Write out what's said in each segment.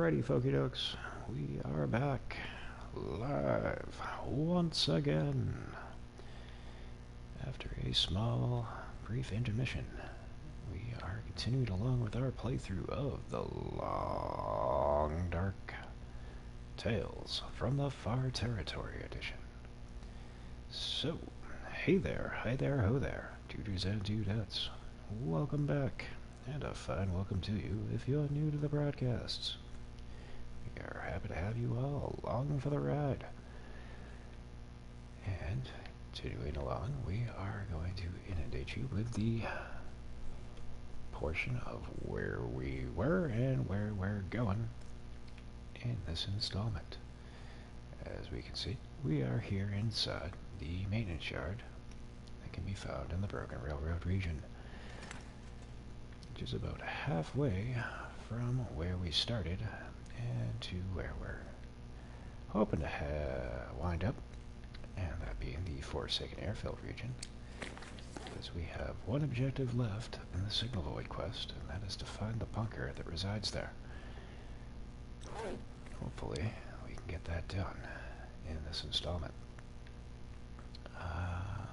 Alrighty, Folky Dokes, we are back live once again after a small, brief intermission. We are continuing along with our playthrough of the Long Dark Tales from the Far Territory edition. So, hey there, hi there, ho there, duders and dudettes. Welcome back, and a fine welcome to you if you're new to the broadcasts. We are happy to have you all along for the ride. And continuing along, we are going to inundate you with the portion of where we were and where we're going in this installment. As we can see, we are here inside the maintenance yard that can be found in the Broken Railroad region, which is about halfway from where we started and to where we're hoping to wind up, and that being the Forsaken Airfield region, because we have one objective left in the Signal Void quest, and that is to find the bunker that resides there. Hopefully we can get that done in this installment.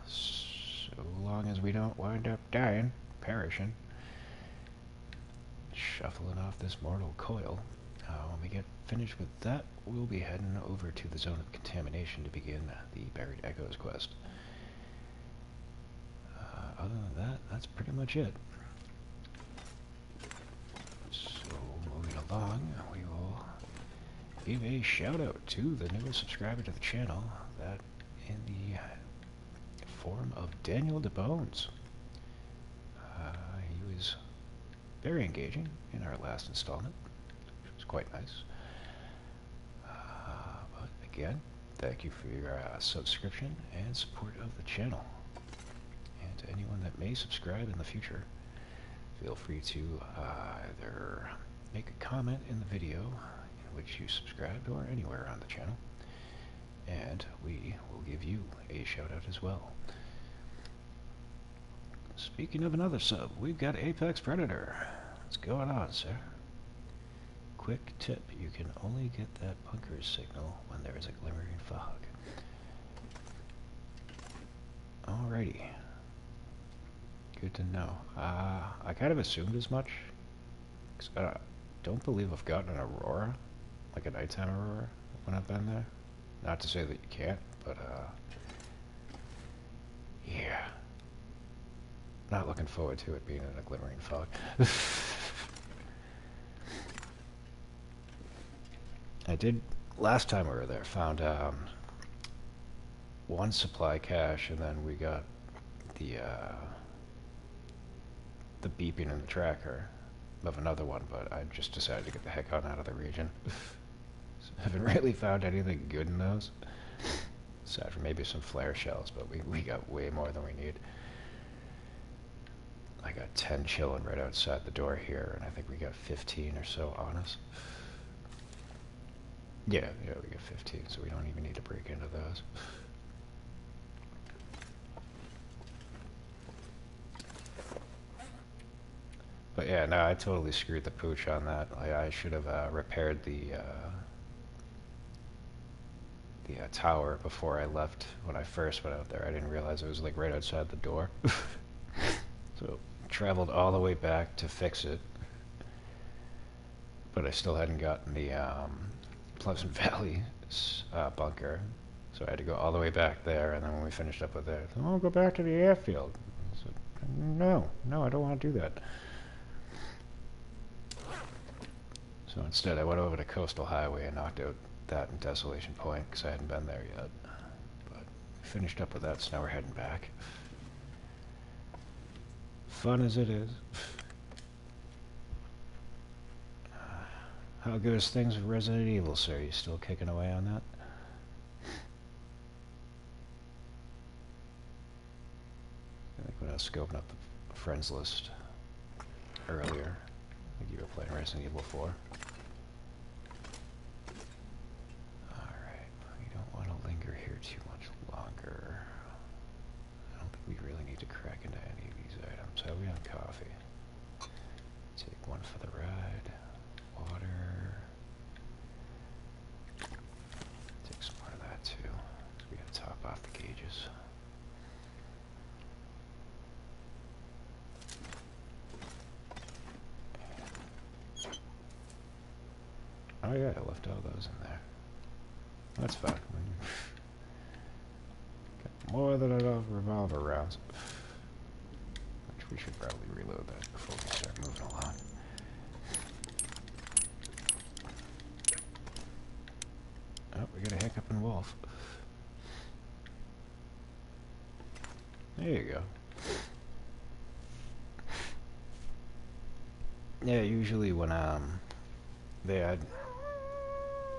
So long as we don't wind up dying, perishing, shuffling off this mortal coil. When we get finished with that, we'll be heading over to the zone of contamination to begin the Buried Echoes quest. Other than that, that's pretty much it. So, moving along, we will give a shout out to the newest subscriber to the channel, that in the form of Daniel DeBones. He was very engaging in our last installment, which was quite nice. But again, thank you for your subscription and support of the channel. And to anyone that may subscribe in the future, feel free to either make a comment in the video in which you subscribed or anywhere on the channel, and we will give you a shout out as well. Speaking of another sub, we've got Apex Predator. What's going on, sir? Quick tip, you can only get that bunker signal when there is a glimmering fog. Alrighty. Good to know. I kind of assumed as much, 'cause I don't believe I've gotten an aurora, like a nighttime aurora, when I've been there. Not to say that you can't, but yeah. Not looking forward to it being in a glimmering fog. I did, last time we were there, found one supply cache, and then we got the beeping in the tracker of another one, but I just decided to get the heck on out of the region. So I haven't really found anything good in those, aside from maybe some flare shells, but we got way more than we need. I got 10 chilling right outside the door here, and I think we got 15 or so on us. Yeah, we got 15, so we don't even need to break into those. But yeah, no, I totally screwed the pooch on that. I should have repaired the tower before I left. When I first went out there, I didn't realize it was like right outside the door. So traveled all the way back to fix it, but I still hadn't gotten the Pleasant Valley bunker, so I had to go all the way back there. And then when we finished up with it, I'll go back to the airfield. I said, no, I don't want to do that. So instead I went over to Coastal Highway and knocked out that and Desolation Point, because I hadn't been there yet. But finished up with that, so now we're heading back. Fun as it is. How goes things with Resident Evil, sir? You still kicking away on that? I think when I was scoping up the friends list earlier, I think you were playing Resident Evil 4. Alright, we don't want to linger here too much longer. I don't think we really need to crack into any of these items. How are we on coffee? Take one for the ride. Water. Oh yeah, I left all those in there. That's fine. Got more than enough revolver rounds. Which we should probably reload that before we start moving along. Oh, we got a hiccup and wolf. There you go. Yeah, usually when they add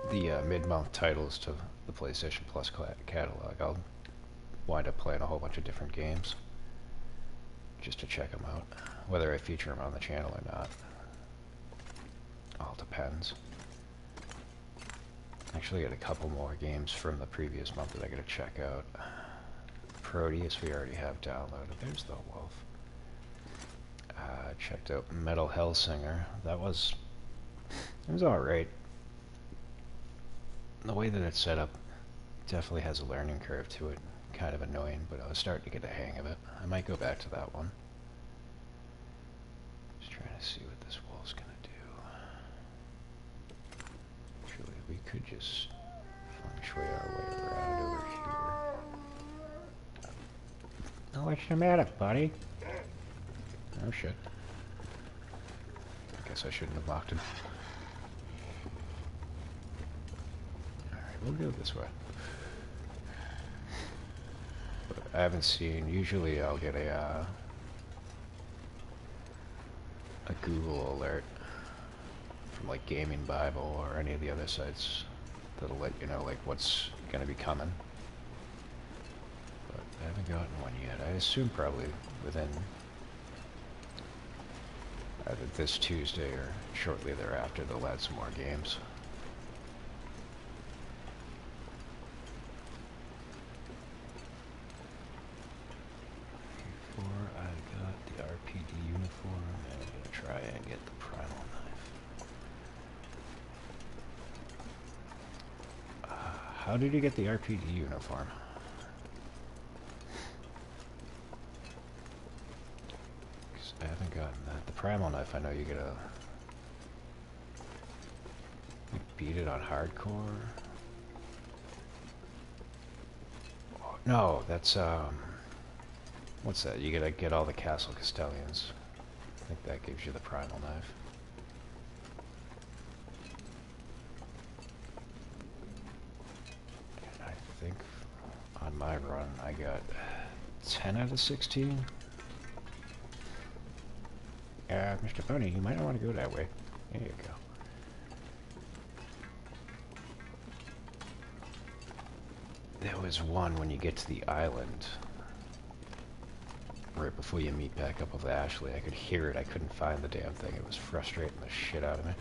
the mid-month titles to the PlayStation Plus catalog, I'll wind up playing a whole bunch of different games just to check them out, whether I feature them on the channel or not. All depends. Actually, got a couple more games from the previous month that I gotta check out. Proteus we already have downloaded. There's the wolf. Checked out Metal Hellsinger. It was alright. The way that it's set up definitely has a learning curve to it. Kind of annoying, but I was starting to get the hang of it. I might go back to that one. Just trying to see what this wolf's gonna do. Actually, we could just feng shui our way around over here. Oh, what's the matter, buddy? Oh shit. I guess I shouldn't have locked him. Alright, we'll go this way. But I haven't seen, usually I'll get a Google alert from like Gaming Bible or any of the other sites that'll let you know like what's gonna be coming. But I haven't gotten one yet. I assume probably within either this Tuesday or shortly thereafter they'll add some more games. Before I got the RPD uniform, I'm gonna try and get the primal knife. How did you get the RPD uniform? I haven't gotten that. The primal knife, I know you you beat it on hardcore. Oh, no, that's what's that? You gotta get all the Castle Castellians. I think that gives you the primal knife. And I think on my run I got 10 out of 16. Mr. Pony, you might not want to go that way. There you go. There was one when you get to the island, right before you meet back up with Ashley. I could hear it. I couldn't find the damn thing. It was frustrating the shit out of me.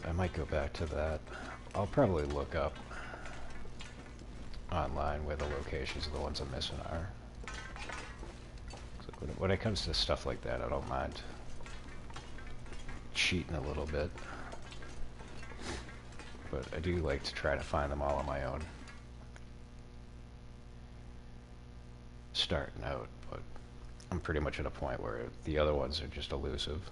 I might go back to that. I'll probably look up online where the locations of the ones I'm missing are. So when it comes to stuff like that, I don't mind cheating a little bit, but I do like to try to find them all on my own starting out, but I'm pretty much at a point where the other ones are just elusive.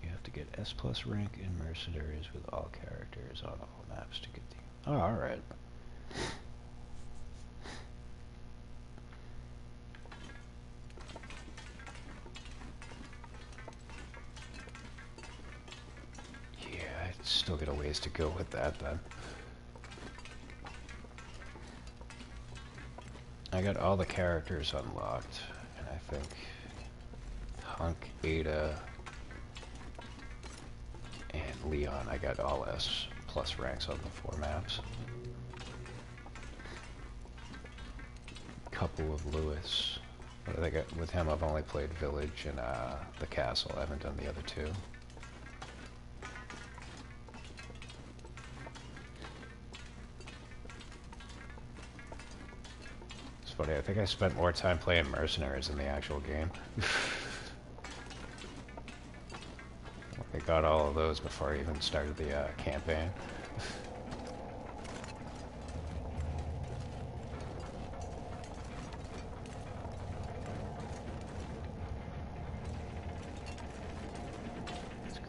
You have to get S+ rank in Mercenaries with all characters on all maps to get the... Oh, alright. Yeah, I still got a ways to go with that then. I got all the characters unlocked, and I think Hunk, Ada, and Leon, I got all S+ ranks on the 4 maps. Couple of Lewis. But I think with him I've only played Village and the Castle. I haven't done the other 2. It's funny, I think I spent more time playing Mercenaries than the actual game. I got all of those before I even started the campaign.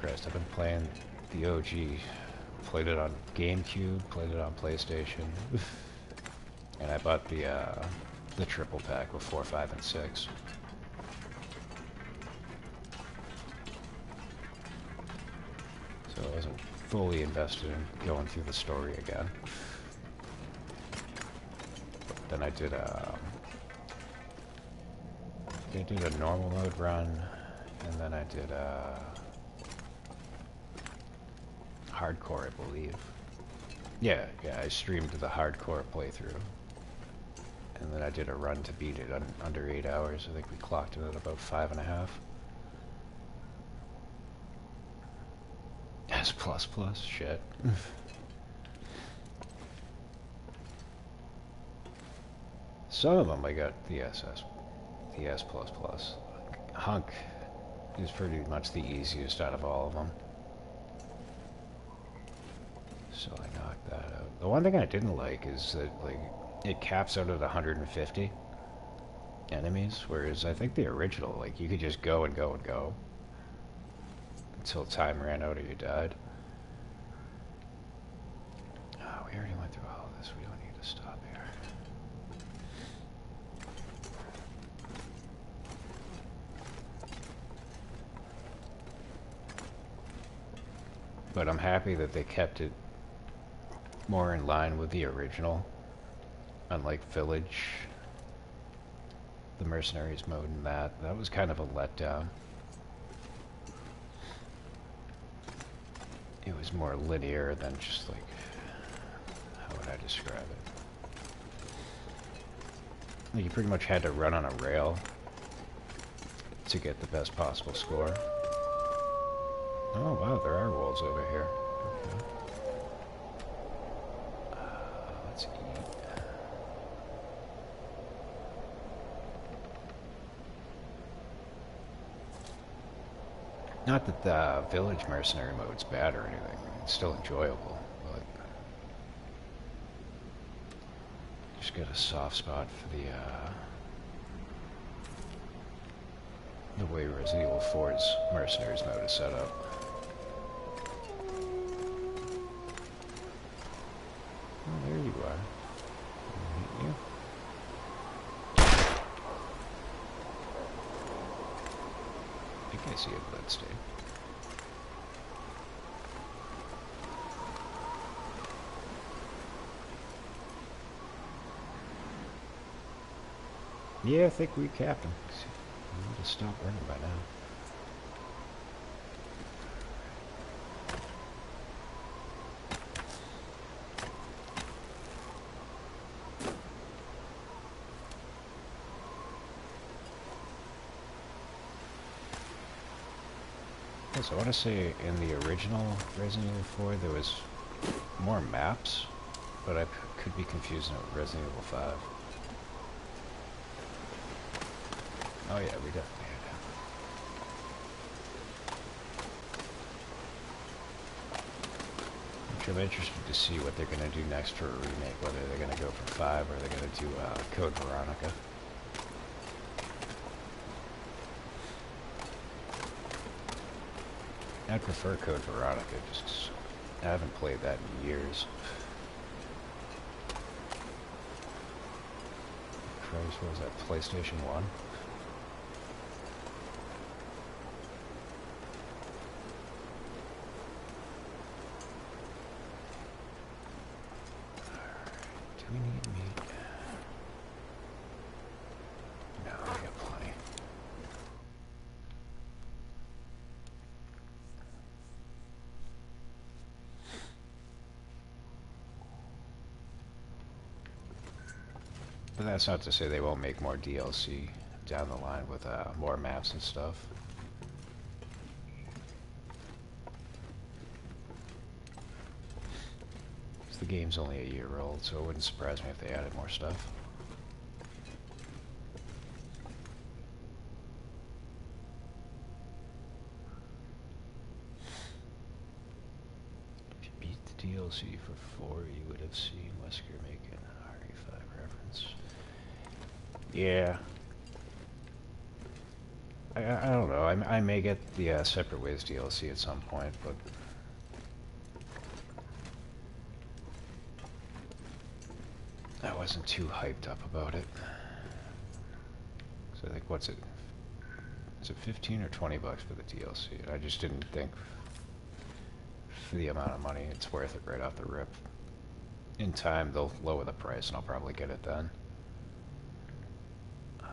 Christ, I've been playing the OG. Played it on GameCube, played it on PlayStation, and I bought the triple pack with 4, 5, and 6. So I wasn't fully invested in going through the story again. But then I did a normal mode run, and then I did hardcore, I believe. Yeah, I streamed the hardcore playthrough. And then I did a run to beat it under 8 hours. I think we clocked it at about 5.5. S++, shit. Some of them I got the S++. Hunk is pretty much the easiest out of all of them. So I knocked that out. The one thing I didn't like is that, like, it caps out at 150 enemies, whereas I think the original, like, you could just go and go and go until time ran out or you died. Oh, we already went through all of this. We don't need to stop here. But I'm happy that they kept it more in line with the original. Unlike Village, the Mercenaries mode in that was kind of a letdown. It was more linear than just like, how would I describe it? Like, you pretty much had to run on a rail to get the best possible score. Oh wow, there are wolves over here. Okay. Let's eat. Not that the Village Mercenary mode's bad or anything. It's still enjoyable, but just got a soft spot for the way Resident Evil 4's Mercenaries mode is set up. Oh, there you are. I'll hit you. I think I see a bloodstain. Yeah, I think we capped him. We need to stop running by now. So I want to say in the original Resident Evil 4 there was more maps, but I could be confusing it with Resident Evil 5. Oh yeah, we definitely had that. Which I'm interested to see what they're going to do next for a remake, whether they're going to go for 5 or they're going to do Code Veronica. I'd prefer Code Veronica, just I haven't played that in years. Christ, what was that, PlayStation 1? Alright, do we need meat? No, we got plenty. But that's not to say they won't make more DLC down the line with more maps and stuff. The game's only a year old, so it wouldn't surprise me if they added more stuff. If you beat the DLC for 4, you would have seen Wesker make an RE5 reference. Yeah. I don't know. I may get the Separate Ways DLC at some point, but I wasn't too hyped up about it. So I think, what's it? Is it 15 or 20 bucks for the DLC? I just didn't think for the amount of money it's worth it right off the rip. In time, they'll lower the price, and I'll probably get it then. Yeah,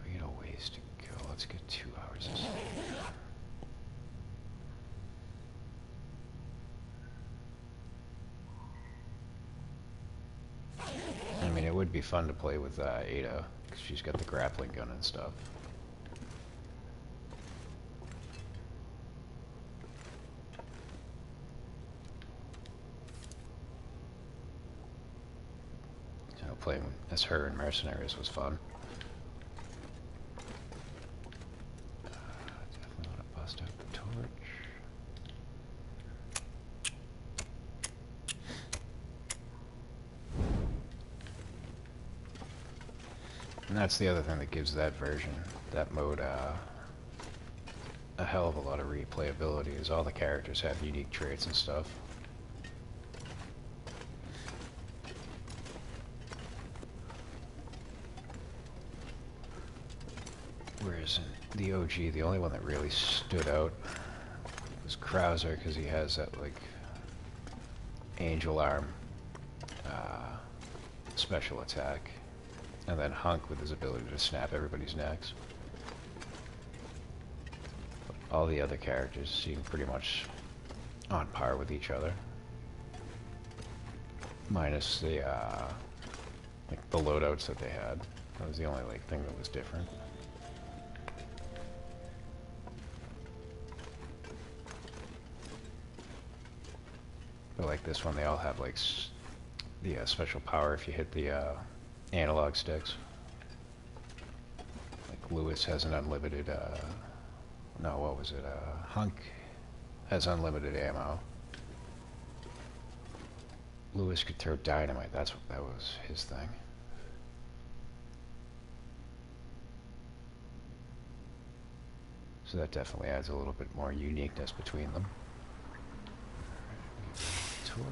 we got a ways to go. Let's get 2 hours. I mean, it would be fun to play with Ada, because she's got the grappling gun and stuff. You know, playing as her in Mercenaries was fun. Definitely want to bust out the torch. And that's the other thing that gives that version, that mode, a hell of a lot of replayability, is all the characters have unique traits and stuff. Whereas in the OG, the only one that really stood out was Krauser, because he has that, like, angel arm special attack. And then Hunk with his ability to snap everybody's necks. But all the other characters seem pretty much on par with each other. Minus the, like, the loadouts that they had. That was the only, like, thing that was different. But like this one, they all have, like, the special power if you hit the, analog sticks. Like Lewis has an unlimited, no, what was it? Hunk has unlimited ammo. Lewis could throw dynamite. That was his thing. So that definitely adds a little bit more uniqueness between them. Torch.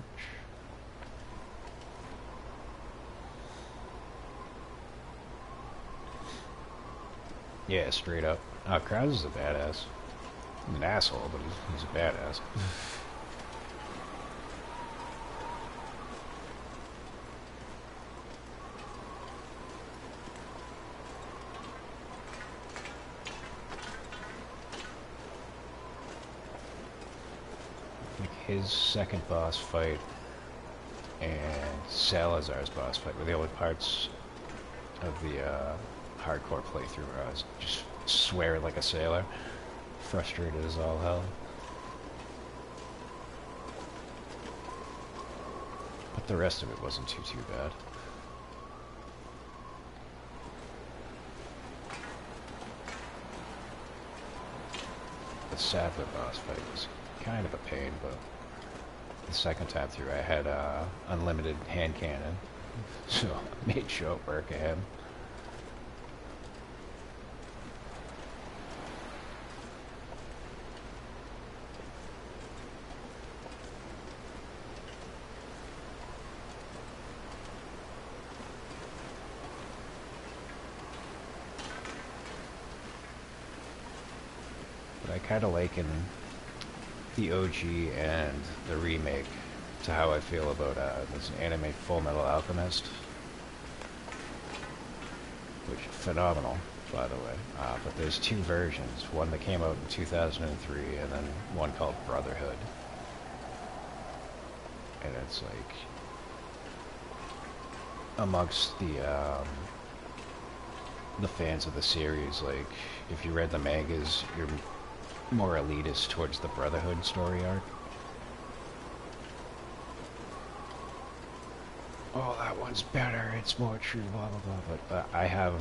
Yeah, straight up. Oh, Krause is a badass. He's an asshole, but he's a badass. Like his second boss fight and Salazar's boss fight were the only parts of the hardcore playthrough where I was just swearing like a sailor, frustrated as all hell. But the rest of it wasn't too bad. The Sadler boss fight was kind of a pain, but the second time through I had unlimited hand cannon, so I made short work of him. I kind of liken the OG and the remake to how I feel about this anime Full Metal Alchemist, which is phenomenal, by the way. But there's two versions, one that came out in 2003 and then one called Brotherhood. And it's like, amongst the fans of the series, like, if you read the mangas, you're more elitist towards the Brotherhood story arc. Oh, that one's better, it's more true, blah blah blah. But I have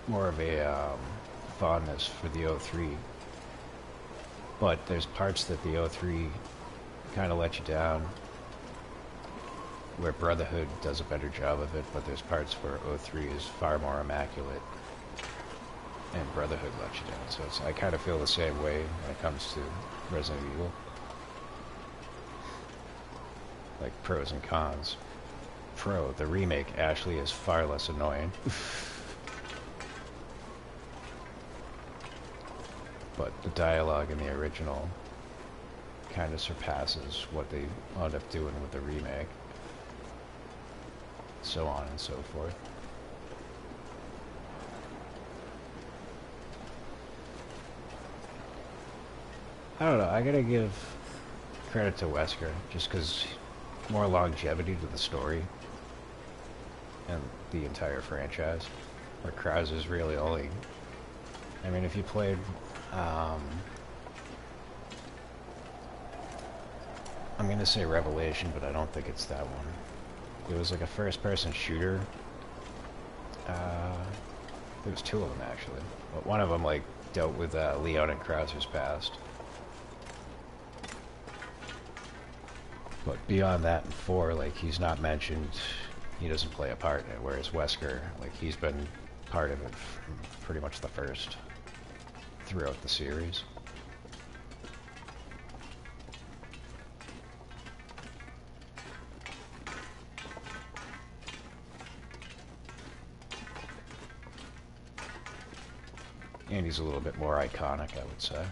more of a fondness for the 03. But there's parts that the 03 kind of let you down. where Brotherhood does a better job of it, but there's parts where O3 is far more immaculate, and Brotherhood lets you down. So I kind of feel the same way when it comes to Resident Evil. Like pros and cons. Pro, the remake Ashley is far less annoying. But the dialogue in the original kind of surpasses what they wound up doing with the remake. So on and so forth. I don't know, I gotta give credit to Wesker, just because more longevity to the story and the entire franchise, where Krauser's really only... I mean, if you played, I'm gonna say Revelation, but I don't think it's that one. It was like a first-person shooter. There was two of them, actually. But one of them, like, dealt with Leon and Krauser's past. But beyond that, in 4, like, he's not mentioned, he doesn't play a part in it, whereas Wesker, like, he's been part of it from pretty much the first, throughout the series. And he's a little bit more iconic, I would say.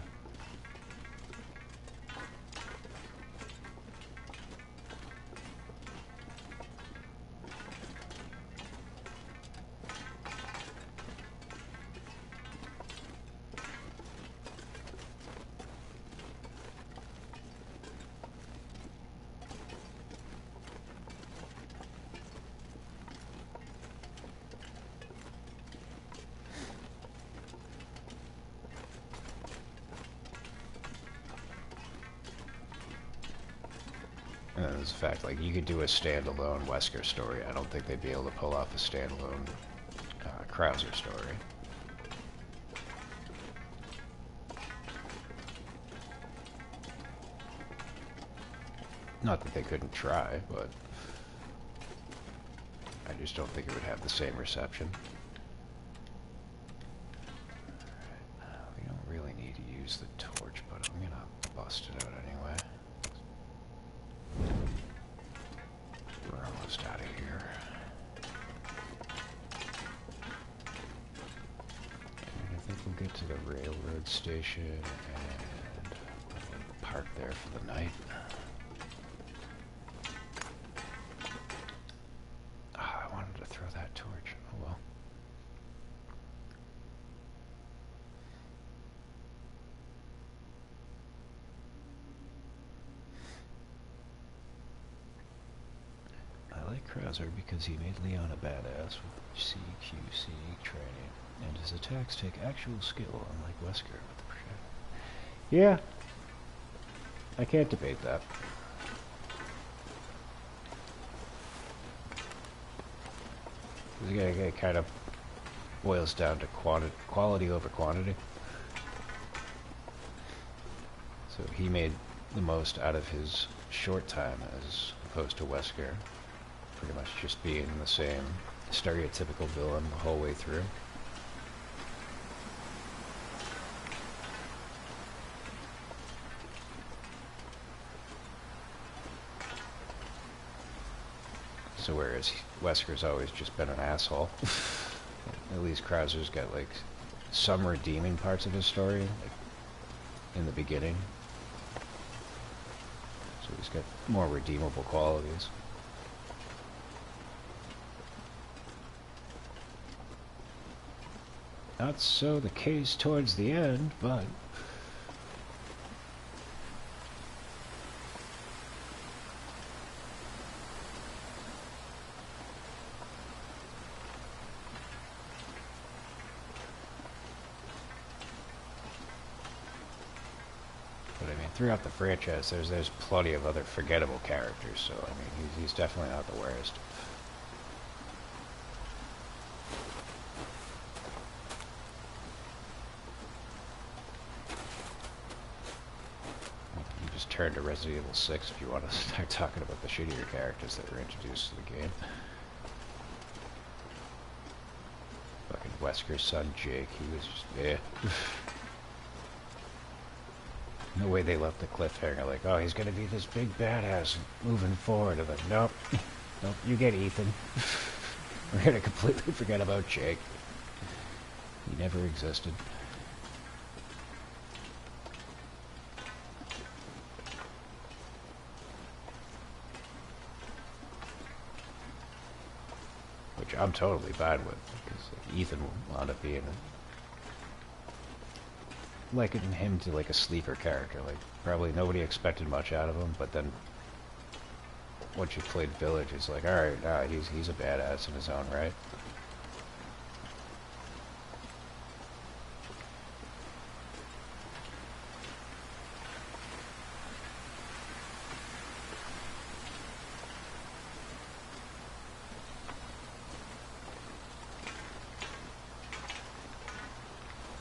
And then there's the fact, like, you could do a standalone Wesker story. I don't think they'd be able to pull off a standalone Krauser story. Not that they couldn't try, but I just don't think it would have the same reception. We don't really need to use the torch, but I'm gonna bust it out anyway. We're almost out of here. And I think we'll get to the railroad station and park there for the night. I wanted to throw that torch. Oh well. I like Krauser because he made Leon a badass with CQC training, and his attacks take actual skill, unlike Wesker with the projectile. Yeah, I can't debate that. It kind of boils down to quality over quantity. So he made the most out of his short time as opposed to Wesker. Pretty much just being the same stereotypical villain the whole way through. So whereas Wesker's always just been an asshole, at least Krauser's got like some redeeming parts of his story, like in the beginning. So he's got more redeemable qualities. Not so the case towards the end, but... throughout the franchise, there's plenty of other forgettable characters, so I mean, he's definitely not the worst. return to Resident Evil 6 if you want to start talking about the shittier characters that were introduced to the game. Fucking Wesker's son, Jake, he was just, eh. No way they left the cliffhanger like, oh, he's gonna be this big badass moving forward. I'm like, nope. Nope, you get Ethan. We're gonna completely forget about Jake. He never existed. Which I'm totally fine with, because Ethan will wound up being likening him to like a sleeper character. Like, probably nobody expected much out of him, but then once you played Village, it's like, alright, nah, he's a badass in his own right.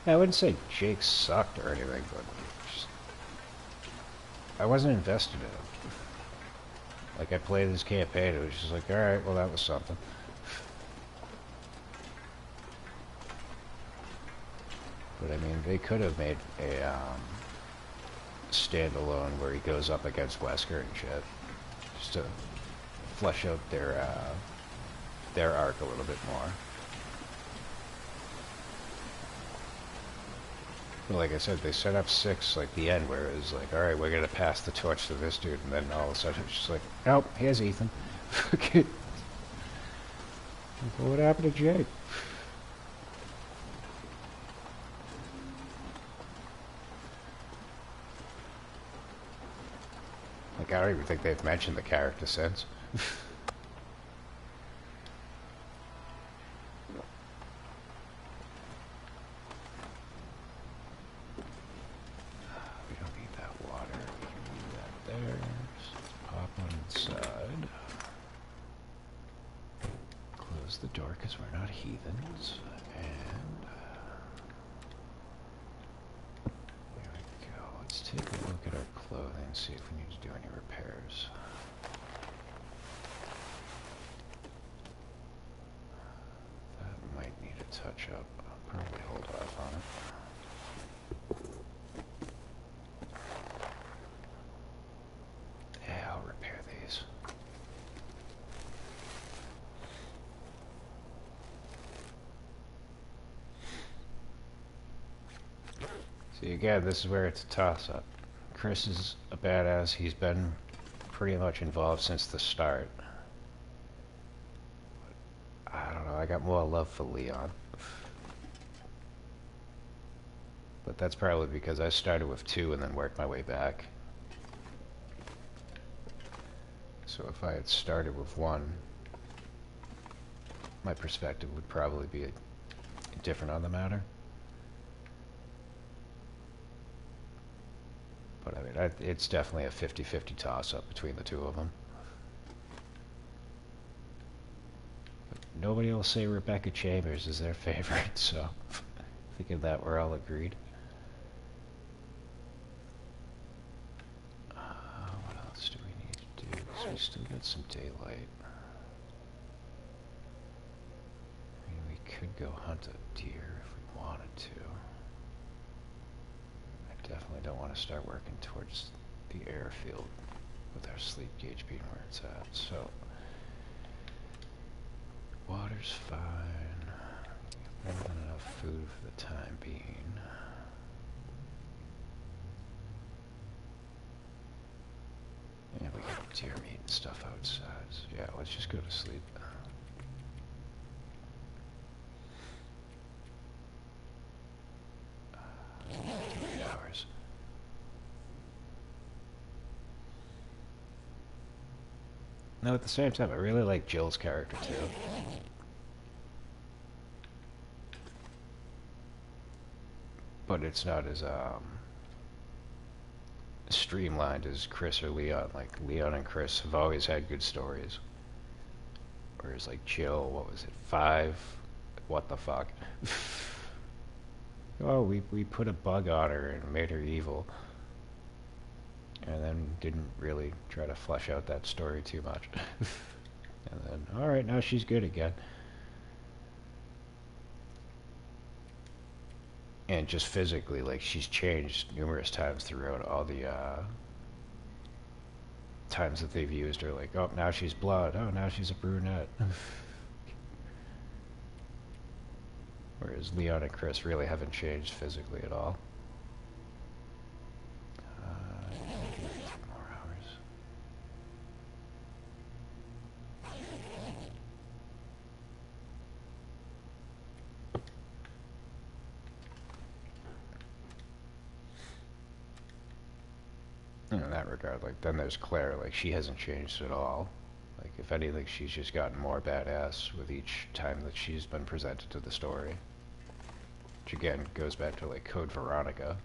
I wouldn't say Jake sucked or anything, but just, I wasn't invested in him. Like, I played this campaign, it was just like, alright, well that was something. But I mean, they could have made a standalone where he goes up against Wesker and shit, just to flesh out their arc a little bit more. But like I said, they set up 6 like the end where it was like, alright, we're gonna pass the torch to this dude, and then all of a sudden it's just like, nope, here's Ethan. Okay. What happened to Jake? Like, I don't even think they've mentioned the character since. The door because we're not heathens, and there we go. Let's take a look at our clothing, see if we need to do any repairs. That might need a touch up. I'll probably hold off on it. Yeah, I'll repair these. See, again, this is where it's a toss-up. Chris is a badass. He's been pretty much involved since the start. But, I don't know, I got more love for Leon. But that's probably because I started with 2 and then worked my way back. So if I had started with 1, my perspective would probably be different on the matter. But I mean, it's definitely a 50-50 toss-up between the two of them. But nobody will say Rebecca Chambers is their favorite, so thinking that we're all agreed. What else do we need to do? Because we still got some daylight. I mean, we could go hunt a deer if we wanted to. Definitely don't want to start working towards the airfield with our sleep gauge being where it's at. So, water's fine. More than enough food for the time being. And we got deer meat and stuff outside. So yeah, let's just go to sleep. 3 hours. No, at the same time, I really like Jill's character too. But it's not as streamlined as Chris or Leon. Like, Leon and Chris have always had good stories. Whereas like Jill, what was it, 5? What the fuck? Oh, we put a bug on her and made her evil. And then didn't really try to flesh out that story too much. And then, alright, now she's good again. And just physically, like, she's changed numerous times throughout all the times that they've used her. Like, oh, now she's blood. Oh, now she's a brunette. Whereas Leon and Chris really haven't changed physically at all. 3 more hours. In that regard, like, then there's Claire. Like, she hasn't changed at all. Like, if anything, she's just gotten more badass with each time that she's been presented to the story. Which again goes back to like Code Veronica.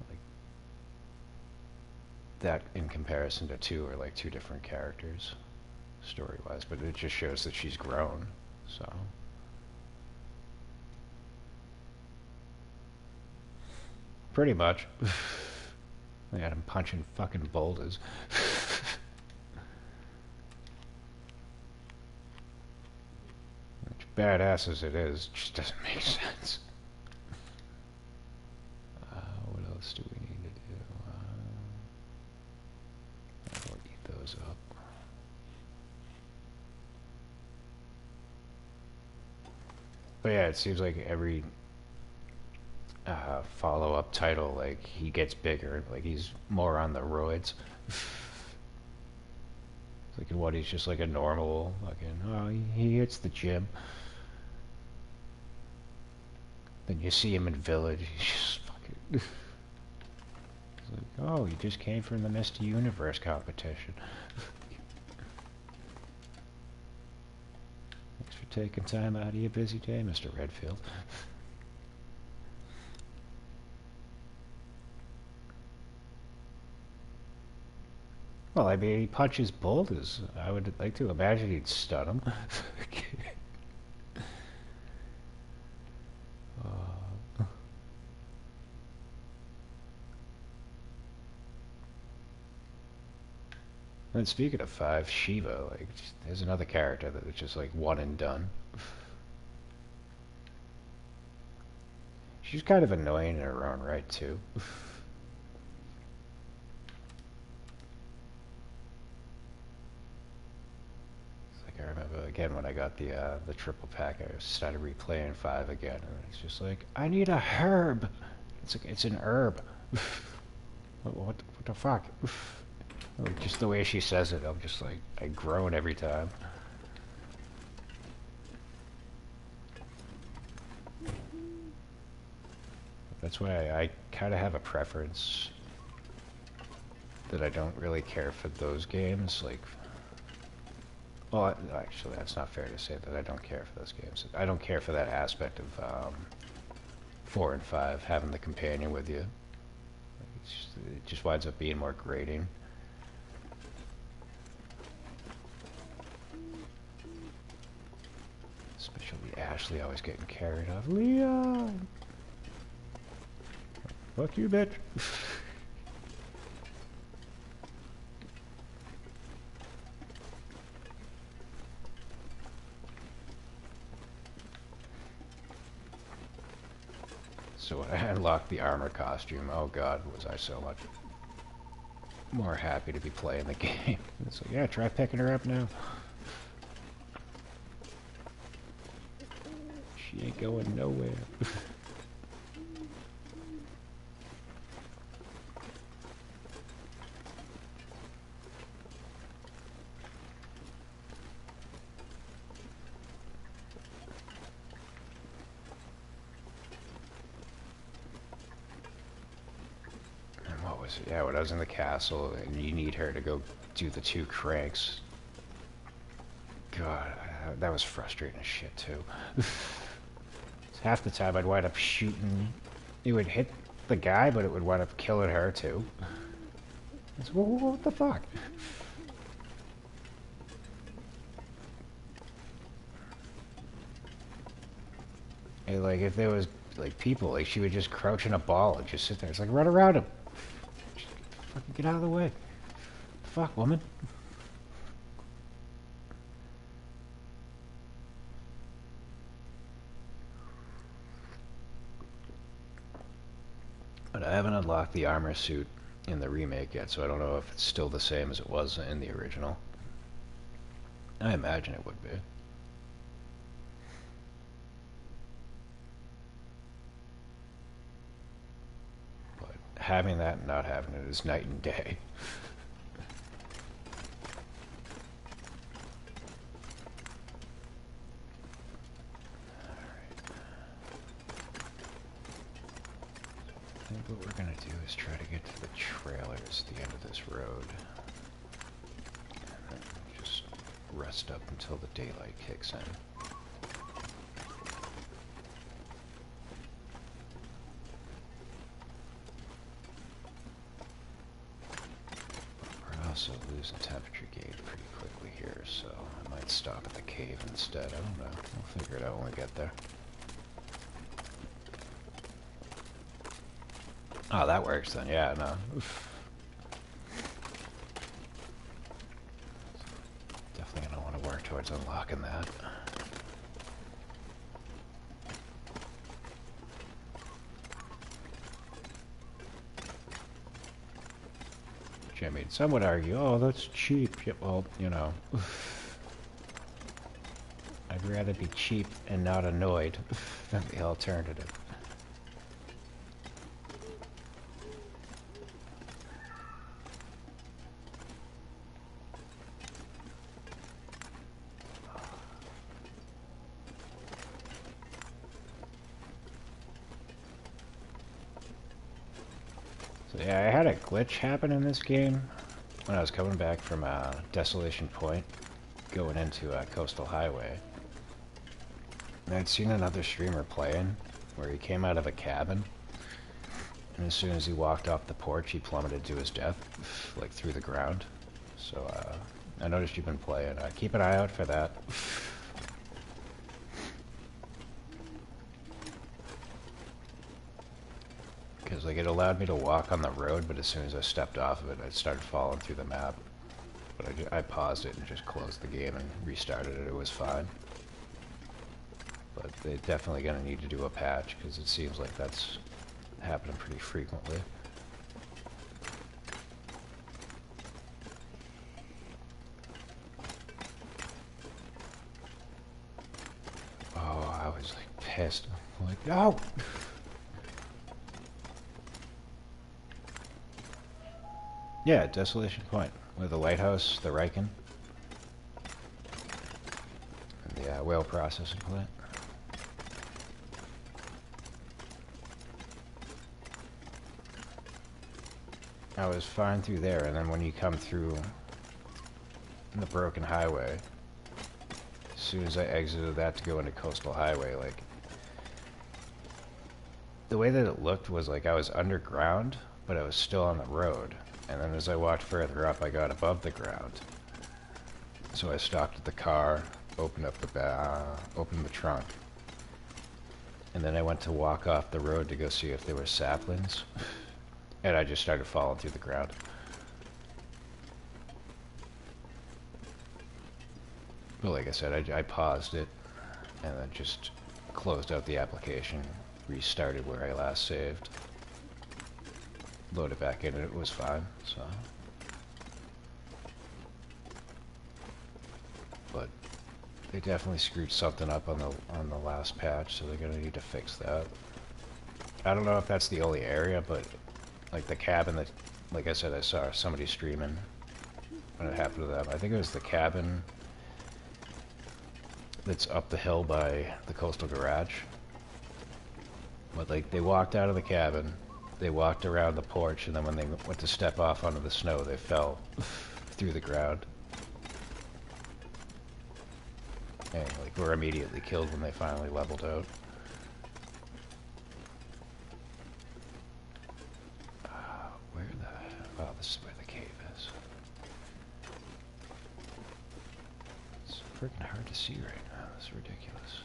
Like that in comparison to 2 are like 2 different characters story-wise, but it just shows that she's grown. So pretty much. They had him punching fucking boulders. Which badass as it is, just doesn't make sense. What else do we need to do? I'll eat those up. But yeah, it seems like every follow-up title, like, he gets bigger, like he's more on the roids. Like in what, he's just like a normal fucking, oh, he hits the gym. Then you see him in Village, he's just fucking it's like, oh, he just came from the Misty Universe competition. Thanks for taking time out of your busy day, Mr. Redfield. Well, I mean, he punches boulders. I would like to imagine he'd stun him. And speaking of 5, Shiva, like, there's another character that is just like one and done. She's kind of annoying in her own right, too. I remember again when I got the triple pack, I started replaying 5 again, and it's just like, I need a herb. It's like, it's an herb. what the fuck? Like, just the way she says it, I'm just like, I groan every time. That's why I kind of have a preference that I don't really care for those games, like. Well, actually, that's not fair to say that I don't care for those games. I don't care for that aspect of 4 and 5, having the companion with you. It just winds up being more grating. Especially Ashley always getting carried off. Leon! Fuck you, bitch. So when I unlocked the armor costume, oh god, was I so much more happy to be playing the game. It's like, yeah, try picking her up now. She ain't going nowhere. Yeah, when I was in the castle and you need her to go do the 2 cranks. God, that was frustrating as shit too. Half the time I'd wind up shooting. It would hit the guy, but it would wind up killing her too. It's, what the fuck? And like, if there was like people, like she would just crouch in a ball and just sit there. It's like, run around him. Get out of the way. Fuck, woman. But I haven't unlocked the armor suit in the remake yet, so I don't know if it's still the same as it was in the original. I imagine it would be. But having that and not having it is night and day. I think what we're going to do is try to get to the trailers at the end of this road. And then just rest up until the daylight kicks in. We're also losing temperature gauge pretty quickly here, so I might stop at the cave instead. I don't know. We'll figure it out when we get there. Oh, that works then. Yeah, no. Oof. Definitely gonna want to work towards unlocking that. Which, I mean, some would argue, oh, that's cheap. Yeah, well, you know. Oof. I'd rather be cheap and not annoyed than the alternative. So yeah, I had a glitch happen in this game when I was coming back from Desolation Point, going into Coastal Highway. And I'd seen another streamer playing, where he came out of a cabin, and as soon as he walked off the porch, he plummeted to his death, like through the ground. So I noticed you've been playing. Keep an eye out for that. Because like it allowed me to walk on the road, but as soon as I stepped off of it, I started falling through the map. But I paused it and just closed the game and restarted it. It was fine. But they're definitely going to need to do a patch, because it seems like that's happening pretty frequently. Oh, I was like pissed. I'm like, no! Yeah, Desolation Point, with the lighthouse, the Riken, and the whale processing plant. I was fine through there, and then when you come through the broken highway, as soon as I exited that to go into Coastal Highway, like, the way that it looked was like I was underground, but I was still on the road. And then as I walked further up, I got above the ground. So I stopped at the car, opened up opened the trunk, and then I went to walk off the road to go see if there were saplings, and I just started falling through the ground. But like I said, I paused it, and then just closed out the application, restarted where I last saved. Load it back in and it was fine, so. But they definitely screwed something up on the last patch, so they're gonna need to fix that. I don't know if that's the only area, but like the cabin that, like I said, I saw somebody streaming when it happened to them. I think it was the cabin that's up the hill by the Coastal Garage. But like they walked out of the cabin, they walked around the porch, and then when they went to step off onto the snow, they fell through the ground. And like were immediately killed when they finally leveled out. Where the hell? Oh, this is where the cave is. It's freaking hard to see right now. This is ridiculous.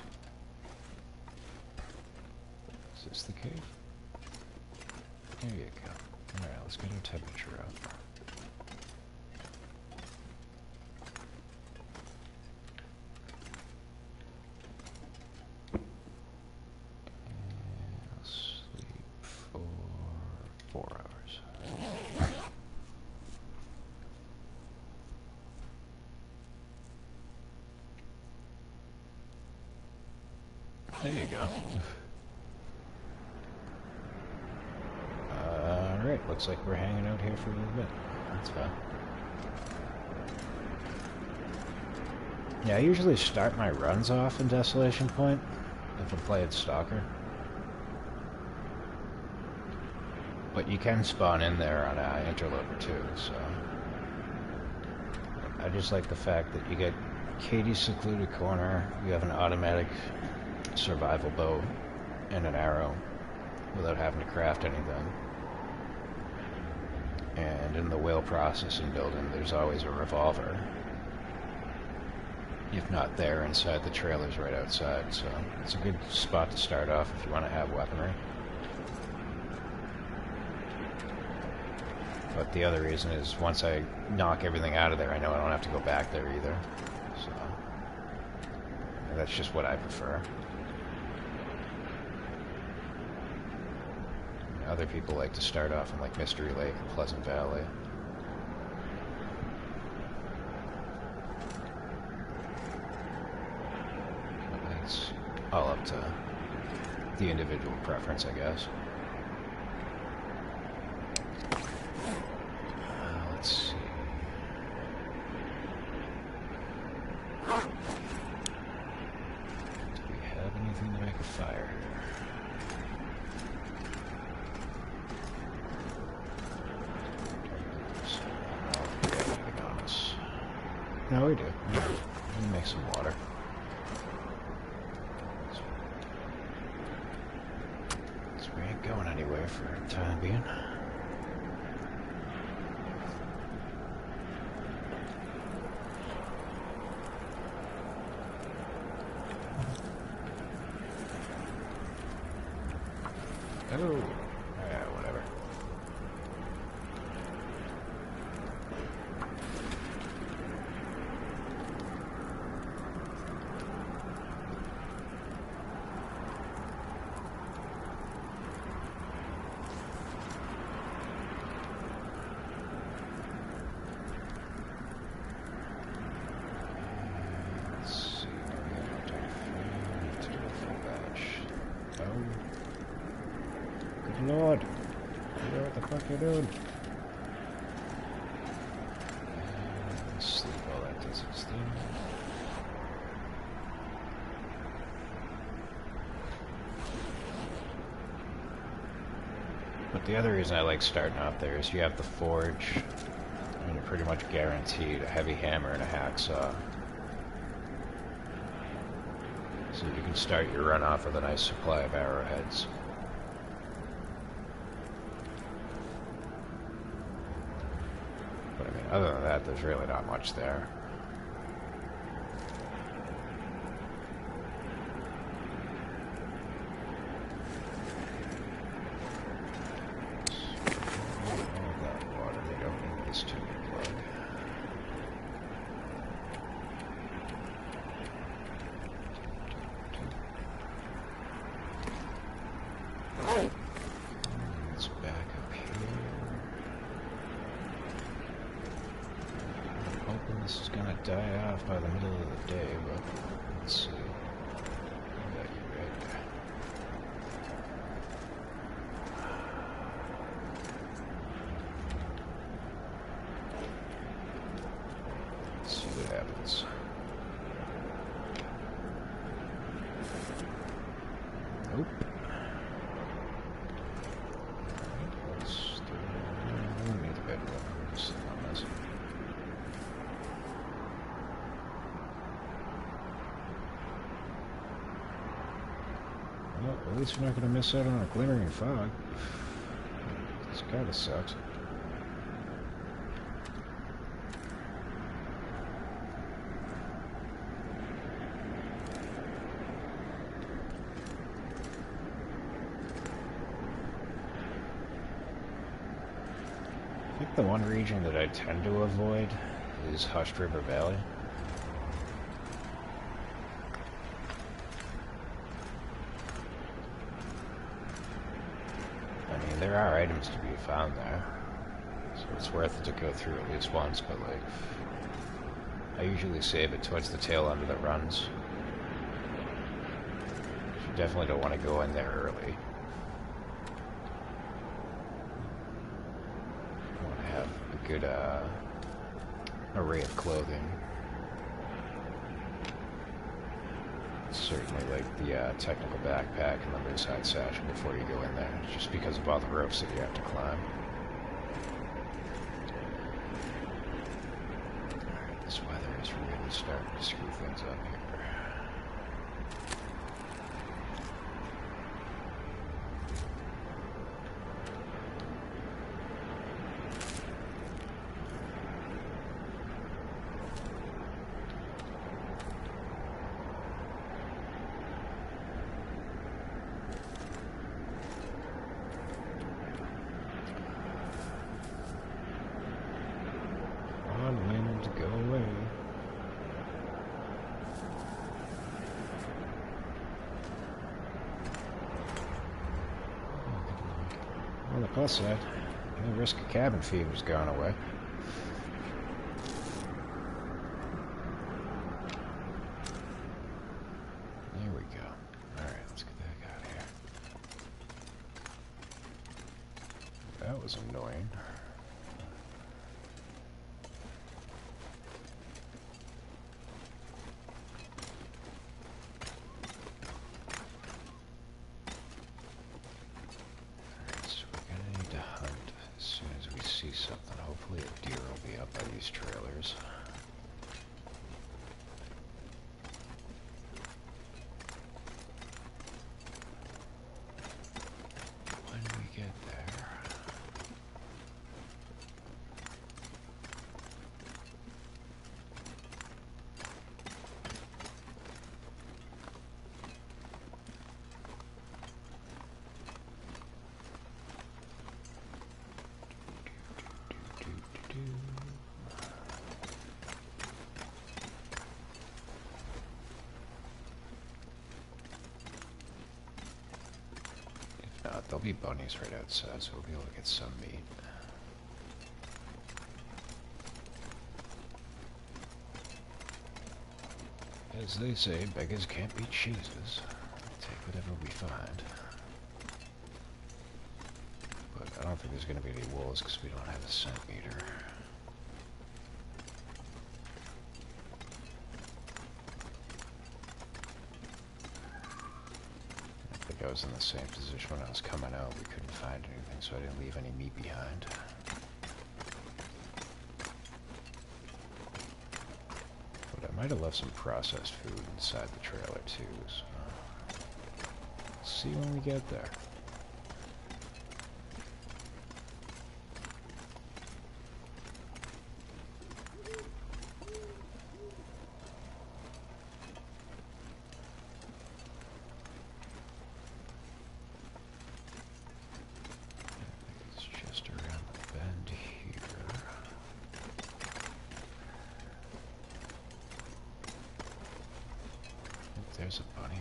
Is this the cave? There you go. Alright, let's get our temperature up. There you go. Alright, looks like we're hanging out here for a little bit. That's fine. Yeah, I usually start my runs off in Desolation Point if I'm playing Stalker. But you can spawn in there on Interloper too, so... I just like the fact that you get Katie's Secluded Corner, you have an automatic survival bow and an arrow without having to craft anything. And in the whale processing building, there's always a revolver. If not there, inside the trailers right outside, so it's a good spot to start off if you want to have weaponry. But the other reason is once I knock everything out of there, I know I don't have to go back there either. So that's just what I prefer. Other people like to start off in like Mystery Lake or Pleasant Valley. It's all up to the individual preference, I guess. Let's see. Do we have anything to make a fire here? No, we do. Let me make some water. So we ain't going anywhere for the time being. Oh, yeah, whatever. Lord, you know what the fuck you're doing? Sleep while that does its thing. But the other reason I like starting out there is you have the forge, and you're pretty much guaranteed a heavy hammer and a hacksaw. So you can start your run off with a nice supply of arrowheads. But I mean, other than that, there's really not much there. This is gonna die off by the middle of the day, but let's see. I got you right there. Let's see what happens. Nope. Let's do we need the bed weapon. We're just sitting on this. Well, at least we're not going to miss out on a glimmering fog. This kind of sucks. I think the one region that I tend to avoid is Hushed River Valley. There are items to be found there, so it's worth it to go through at least once, but like, I usually save it towards the tail end of the runs. Definitely don't want to go in there early. I want to have a good array of clothing. Certainly like the technical backpack and the roadside satchel before you go in there, just because of all the ropes that you have to climb. Alright, this weather is really starting to screw things up here. Go away. On the plus side, the risk of cabin fever's gone away. There we go. Alright, let's get the heck out of here. That was annoying. Something. Hopefully a deer will be up by these trailers. When we get there. There'll be bunnies right outside, so we'll be able to get some meat. As they say, beggars can't be choosers. Take whatever we find. But I don't think there's going to be any wolves because we don't have a scent meter. I was in the same position when I was coming out. We couldn't find anything, so I didn't leave any meat behind. But I might have left some processed food inside the trailer too, so let's see when we get there. There's a bunny.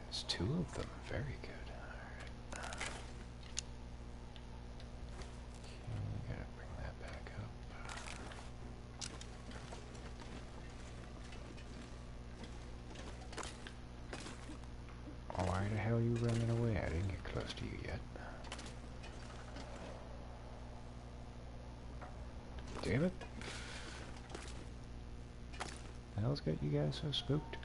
There's two of them. Very good. Alright. We gotta bring that back up. Why the hell are you running away? I didn't get close to you yet. Damn it. The hell's got you guys so spooked?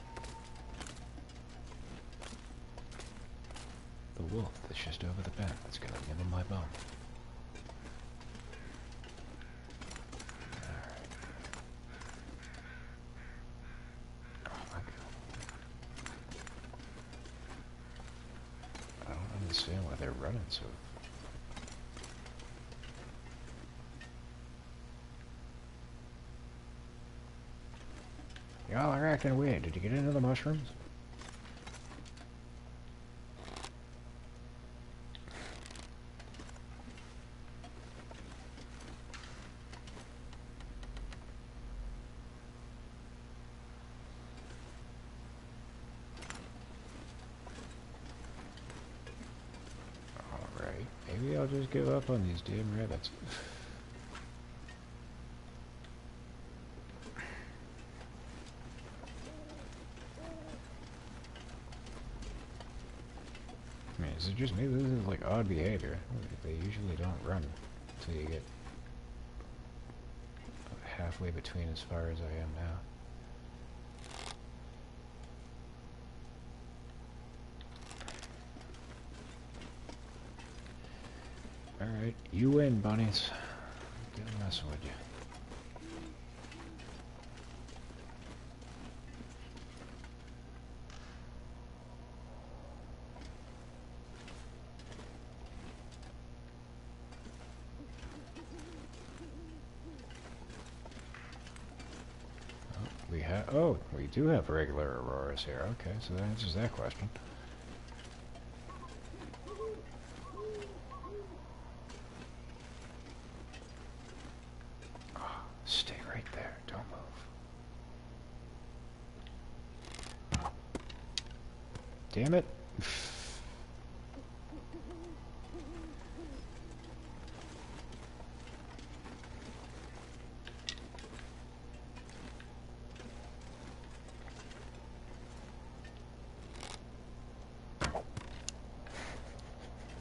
The wolf that's just over the bend that's gonna nibble my bone. Alright. Oh my god. I don't understand why they're running so. Y'all are acting weird. Did you get into the mushrooms? Alright, maybe I'll just give up on these damn rabbits. Is it just me? This is like odd behavior. They usually don't run until you get halfway between as far as I am now. Alright, you win, bunnies. Good messing with you. We do have regular auroras here. Okay, so that answers that question. Oh, stay right there. Don't move. Damn it.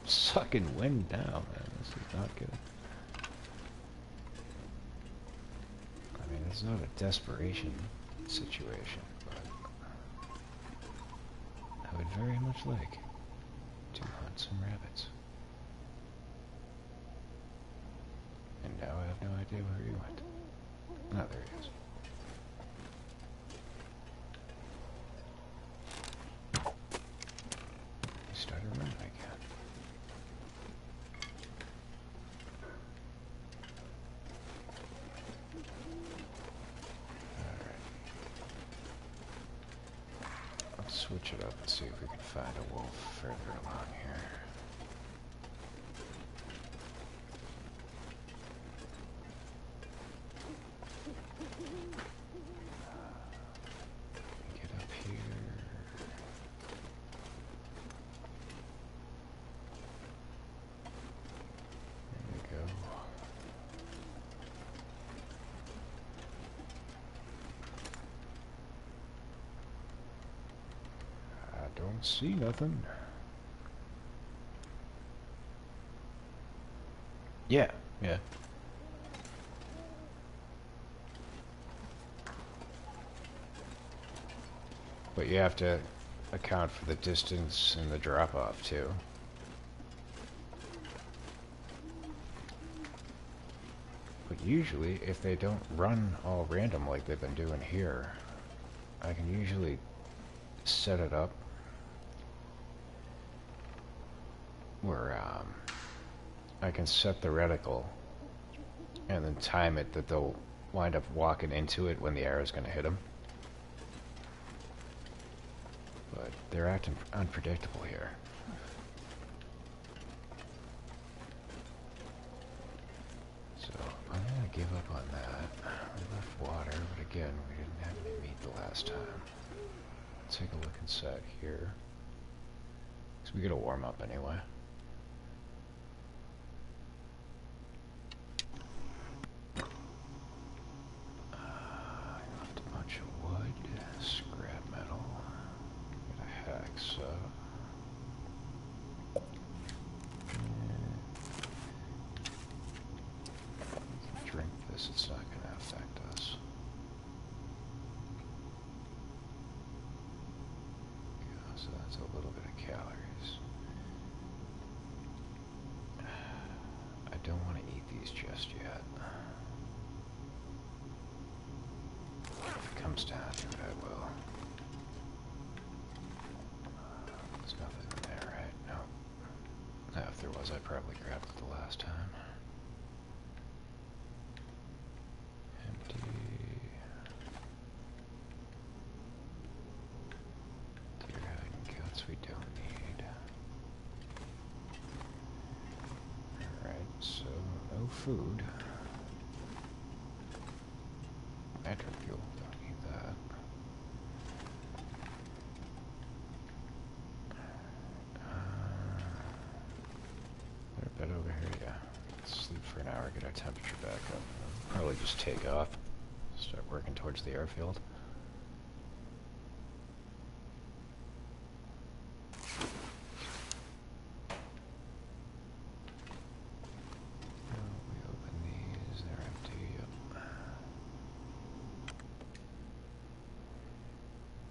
Sucking wind down, man. This is not good. I mean, it's not a desperation situation, but I would very much like to hunt some rabbits. And now I have no idea where he went. Ah, there he is. He started running again. Switch it up and see if we can find a wolf further along here. Get up here. There we go. Don't see nothing. Yeah. But you have to account for the distance and the drop-off, too. But usually, if they don't run all random like they've been doing here, I can usually set it up where I can set the reticle and then time it that they'll wind up walking into it when the arrow's going to hit them. But they're acting unpredictable here. So I'm going to give up on that. We left water, but again, we didn't have any meat the last time. Let's take a look inside here. So we get a warm up anyway. It's not going to affect us. Yeah, so that's a little bit of calories. I don't want to eat these just yet. If it comes down to it, I will. There's nothing in there, right? No. If there was, I probably grabbed it the last time. We don't need. Alright, so no food. Nitric fuel, don't need that. There a bed over here? Yeah. Let's sleep for an hour, get our temperature back up. Probably just take off. Start working towards the airfield.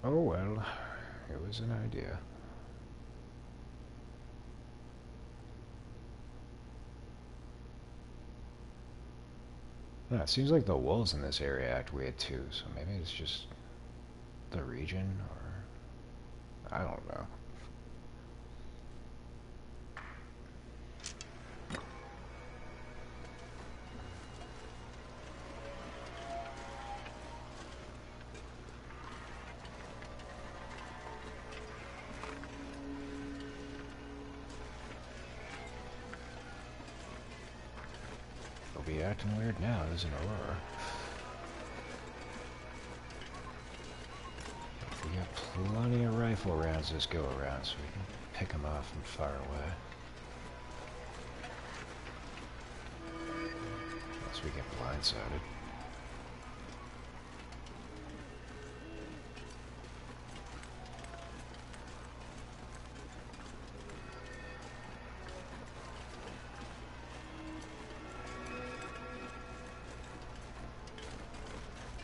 Oh well, it was an idea. Yeah, it seems like the wolves in this area act weird too, so maybe it's just the region, or I don't know. They'll be acting weird now, there's an aurora. We got plenty of rifle rounds this go around, so we can pick them off from far away. Unless we get blindsided.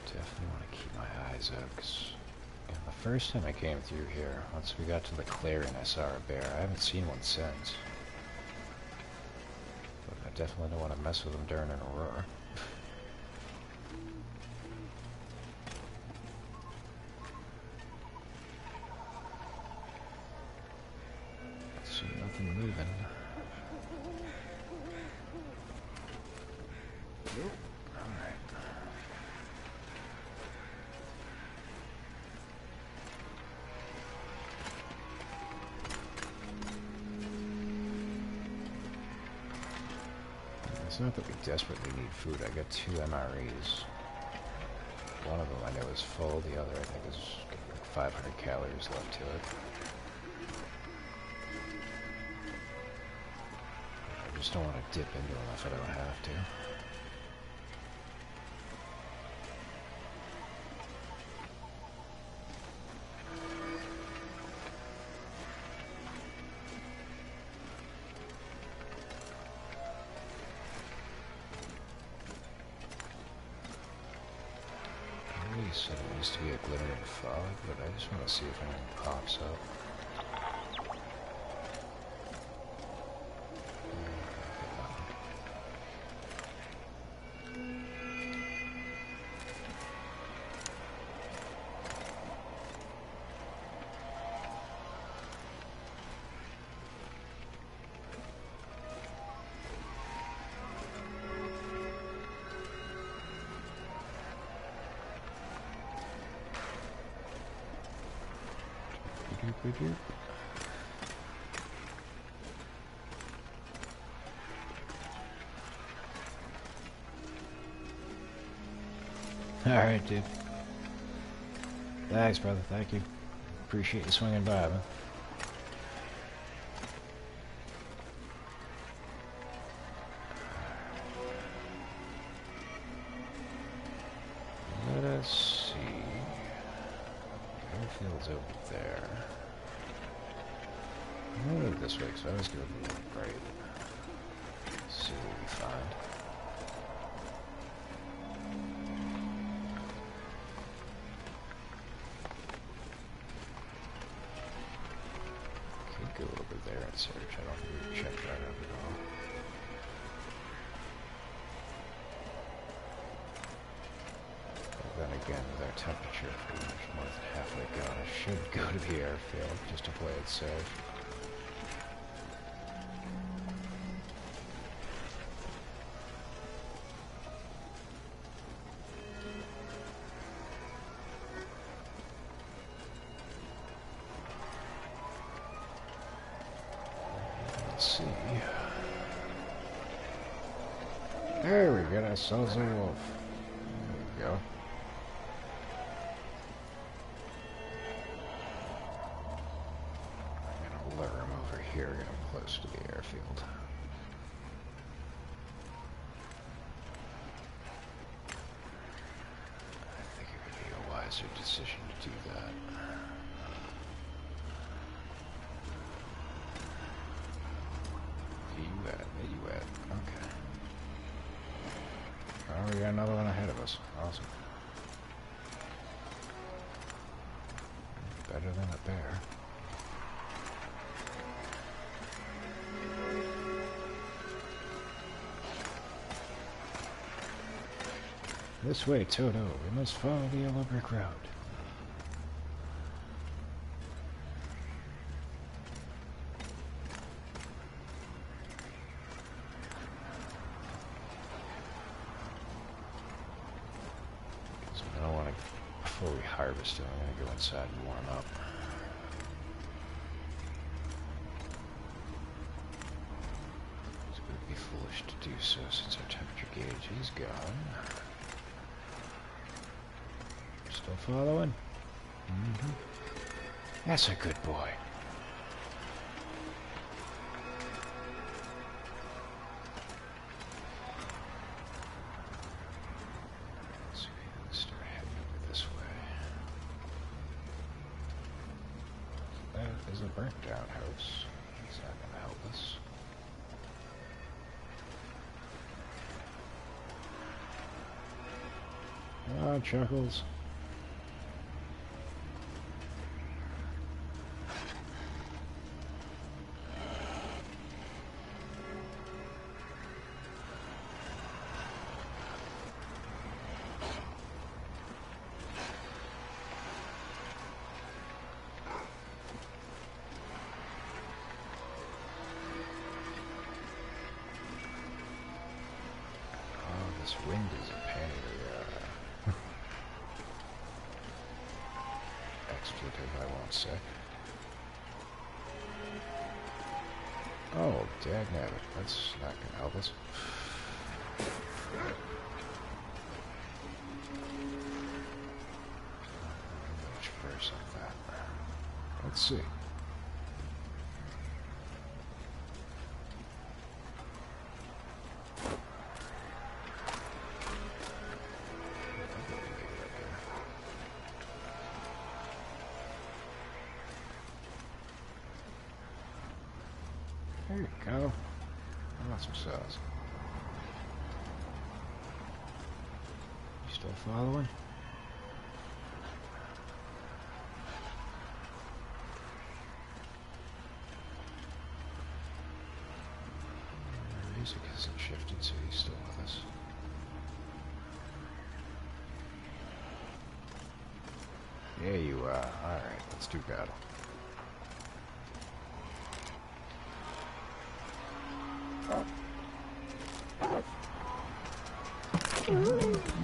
Definitely want to keep my eyes up, because the first time I came through here, once we got to the clearing, I saw a bear. I haven't seen one since. But I definitely don't want to mess with them during an aurora. See nothing moving. Nope. Alright. It's not that we desperately need food. I got 2 MREs. One of them I know is full, the other I think is like 500 calories left to it. I just don't want to dip into them if I don't have to. Said it used to be a glittering fog, but I just want to see if anything pops up. Alright, dude. Thanks, brother. Thank you. Appreciate you swinging by, man. Let us see. Airfield's over there. I'm gonna go this way, so I always go to the right. See what we find. Could go over there and search. I don't really check that out at all. But then again, with our temperature pretty much more than halfway gone, I should go to the airfield just to play it safe. Let's see. There we go, ourselves a wolf. There we go. I'm gonna lure him over here, get him close to the airfield. I think it would be a wiser decision to do that. Where you at? Okay. Oh, we got another one ahead of us. Awesome. better than a bear. This way, Toto. We must follow the yellow brick road. I don't want to, before we harvest it, I'm going to go inside and warm up. It would be foolish to do so since our temperature gauge is gone. Still following? Mm-hmm. That's a good boy. So we can start heading over this way. That is a burnt down house. It's not going to help us. Come on, Chuckles. This wind is a pain in the expletive, I won't say. Oh, dagnabbit. That's not going to help us. Much worse like that. Let's see. There you go. I want some sauce. You still following? The music hasn't shifted, so he's still with us. Yeah, you are. Alright, let's do battle.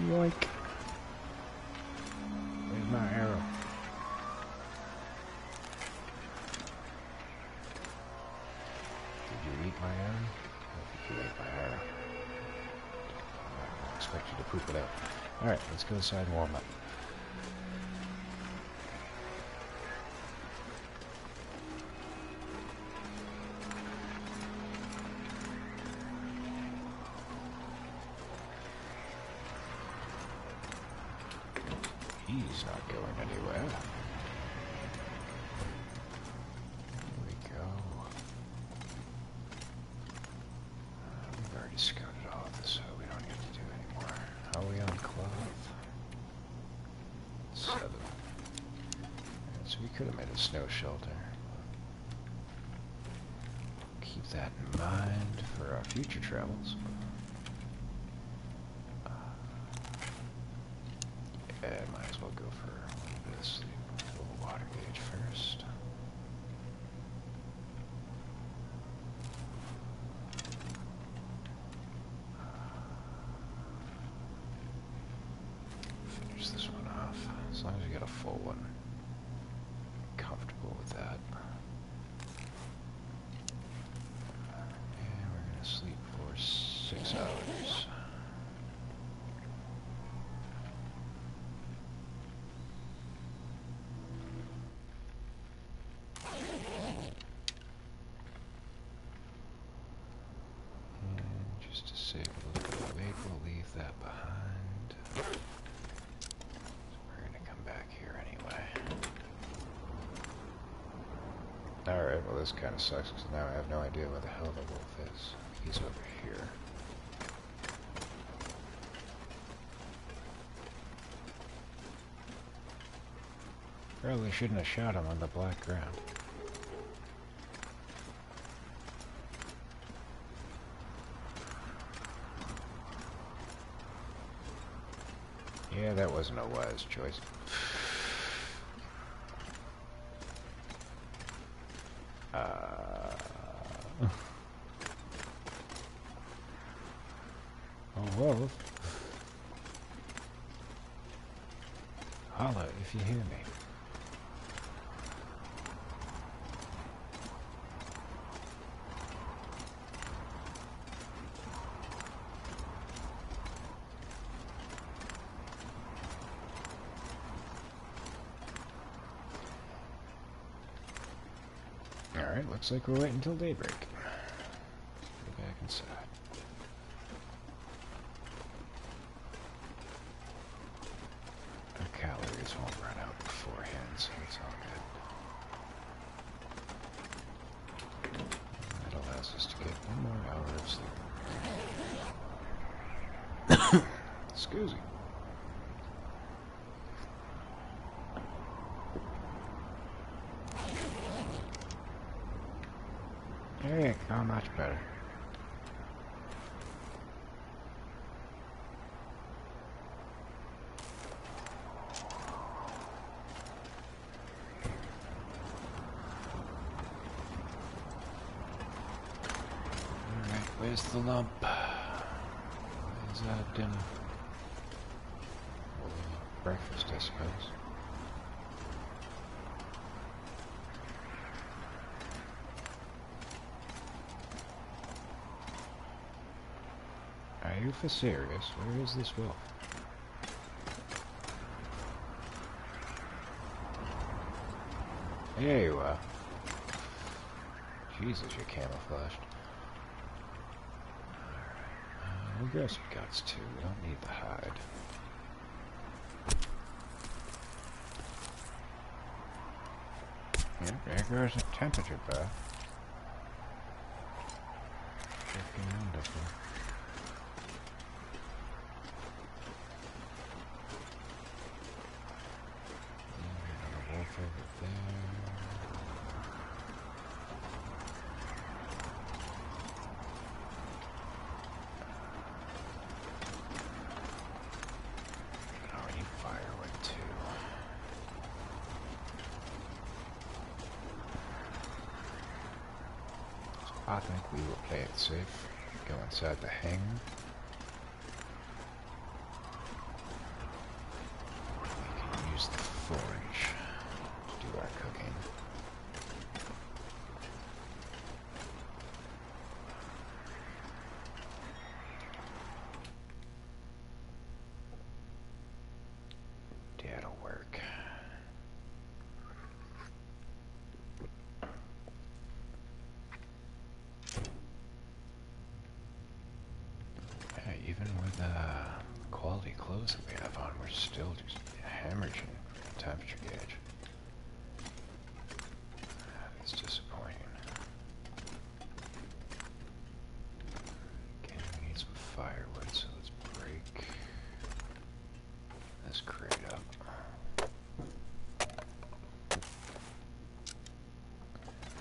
Yoink. Where's my arrow? Did you eat my arrow? I think you ate my arrow. I expect you to poop it out. Alright, let's go inside and warm up. He's not going anywhere. Here we go. We've already scouted all of this, so we don't need to do anymore. How are we on cloth? 7. So we could have made a snow shelter. Keep that in mind for our future travels. Might as well go for a little bit of sleep. Fill the water gauge first. Finish this one off. As long as you get a full one. Comfortable with that. And we're going to sleep for 6 hours. Save a little bit of weight, we'll leave that behind. So we're going to come back here anyway. Alright, well this kind of sucks because now I have no idea where the hell the wolf is. He's over here. Probably shouldn't have shot him on the black ground. Yeah, that wasn't a wise choice. Oh, well. Holla if you hear me. Alright, looks like we're waiting until daybreak. Go back inside. Our calories won't run out beforehand, so it's all good. That allows us to get 1 more hour of sleep. Excuse me. There you go, much better. Alright, where's the lump? Where's that dinner? Breakfast, I suppose. Are you for serious? Where is this wolf? There you are. Jesus, you're camouflaged. Alright. We'll grow some guts too. We don't need the hide. Yeah, there goes a temperature bath. Freaking wonderful. Over there. Oh, we need firewood too. So I think we will play it safe. Go inside the hangar. We can use the forge. Do our cooking. That'll work. Yeah, even with quality clothes that we have on, we're still just hemorrhaging the temperature gauge. It's disappointing. Okay, we need some firewood, so let's break this crate up.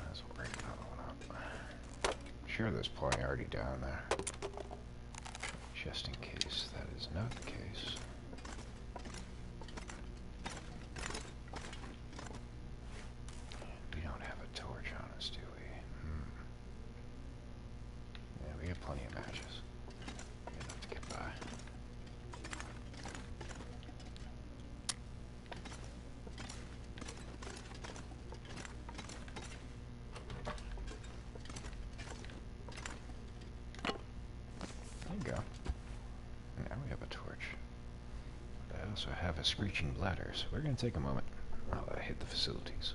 Let's break another one up. I'm sure there's plenty already down there. Just in case that is not the case. We don't have a torch on us, do we? Yeah, we have plenty of matches. Enough to get by. There you go. Now we have a torch. But I also have a screeching bladder, so we're going to take a moment while I hit the facilities.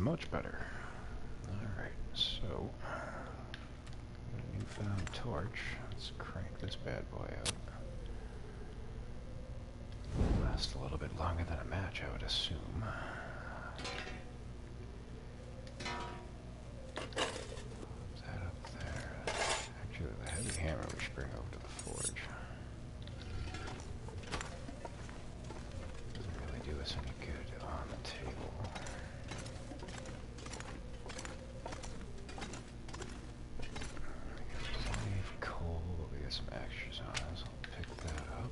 Much better. Alright, so newfound torch. Let's crank this bad boy out. Last a little bit longer than a match, I would assume. That up there. Actually, the heavy hammer we should bring over to the forge. Doesn't really do us any good on the table. Plenty of coal, we got some extras on us. I'll pick that up.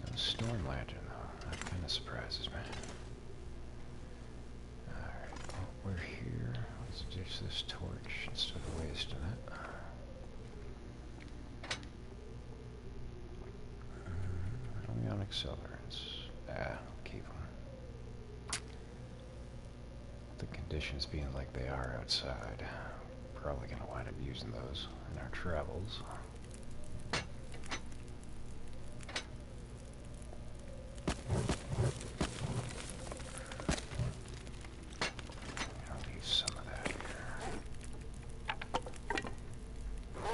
No storm lantern though, that kind of surprises me. Alright, well, we're here. Let's ditch this torch instead of wasting it. Ion accelerants. I'll keep them. The conditions being like they are outside, probably going to wind up using those in our travels. I'll leave some of that here.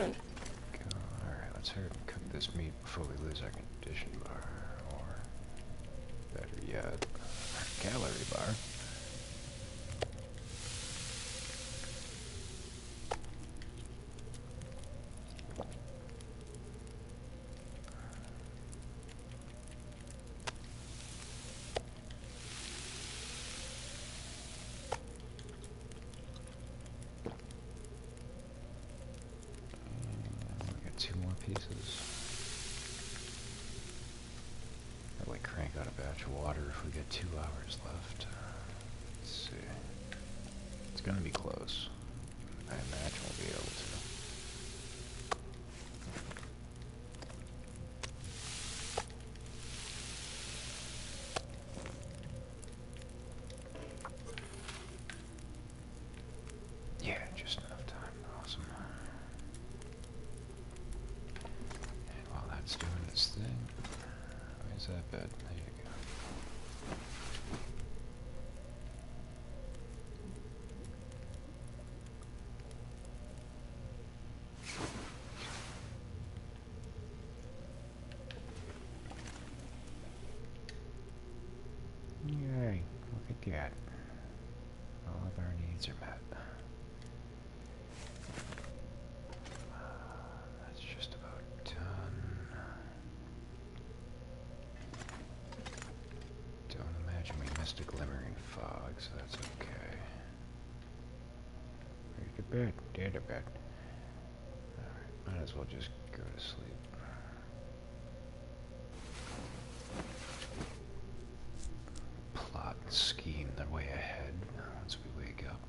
Alright, let's hurry and cook this meat before we lose our condition bar. Or, better yet, our calorie bar. Two more pieces. Probably crank out a batch of water if we get 2 hours left. Let's see. It's gonna be close. I imagine we'll be able to. Yeah, just enough time. Awesome. It's doing its thing. Where's that bed? There you go. Yay, look at that. All of our needs are met. That's just about done. Don't imagine we missed a glimmering fog, so that's okay. Ready to bed, dead to bed. Alright, might as well just go to sleep. Plot and scheme the way ahead once we wake up.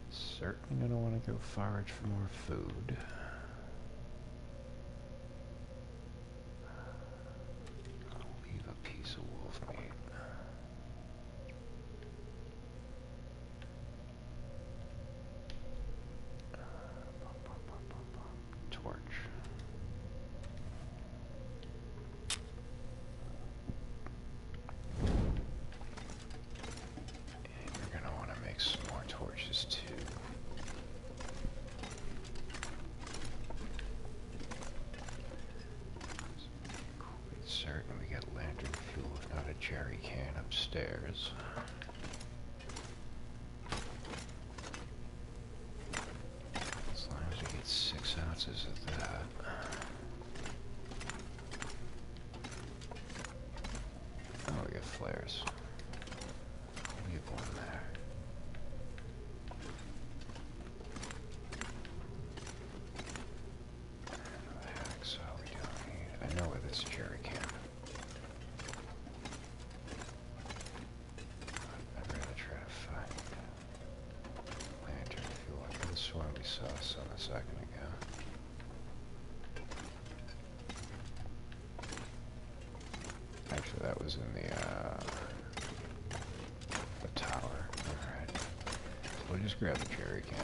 Certainly gonna want to go forage for more food. I'll leave a piece of wolf meat. Torch. And we're gonna want to make some more torches too. Certain we got lantern fuel, if not a jerry can upstairs. As long as we get 6 ounces of that. Oh, we got flares. Leave one there. What the heck's all we don't need? I know where this jerry can. I'd rather try to find lantern fuel. I could have sworn we saw some a second ago. Actually, that was in the tower. Alright. So we'll just grab the jerry can.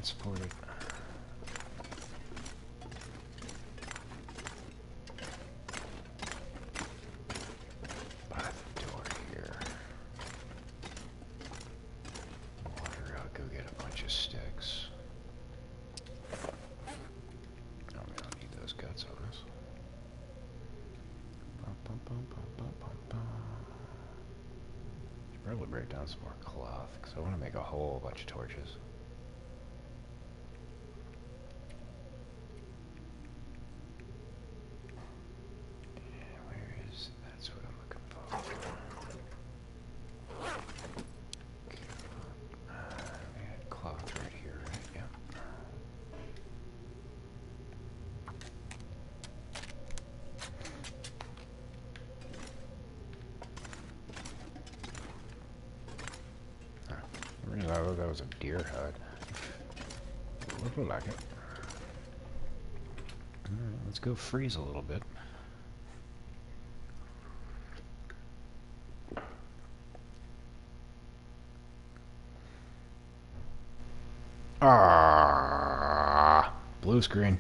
transported. By the door here. Water out, go get a bunch of sticks. Oh, we don't need those guts on us. Should probably break down some more cloth, because I want to make a whole bunch of torches. That's what I'm looking for. We had cloth right here, right? Yep. Oh, that was a deer hut. Looked like it. Alright, let's go freeze a little bit. Ah, blue screen.